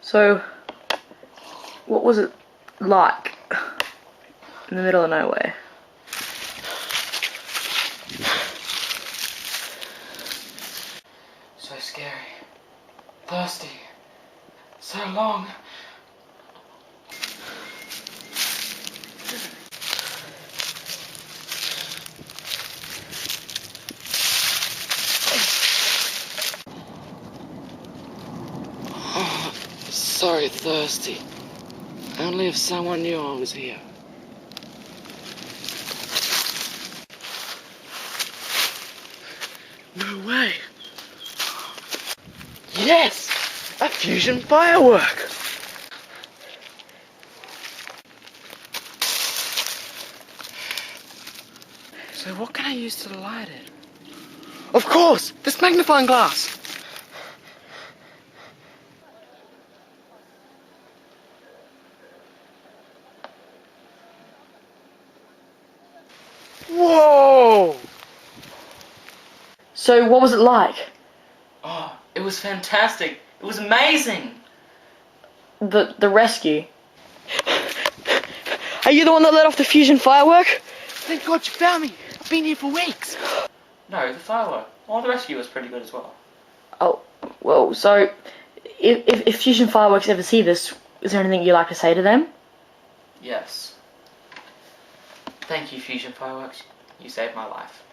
So, what was it like in the middle of nowhere? So scary, thirsty, so long. Oh, sorry, thirsty. Only if someone knew I was here. No way. Yes! A fusion firework! So what can I use to light it? Of course! This magnifying glass! Whoa! So, what was it like? Oh, it was fantastic. It was amazing. The rescue? Are you the one that let off the fusion firework? Thank God you found me. I've been here for weeks. No, the firework. Well, the rescue was pretty good as well. Oh, well, so, if Fusion Fireworks ever see this, is there anything you'd like to say to them? Yes. Thank you, Fusion Fireworks. You saved my life.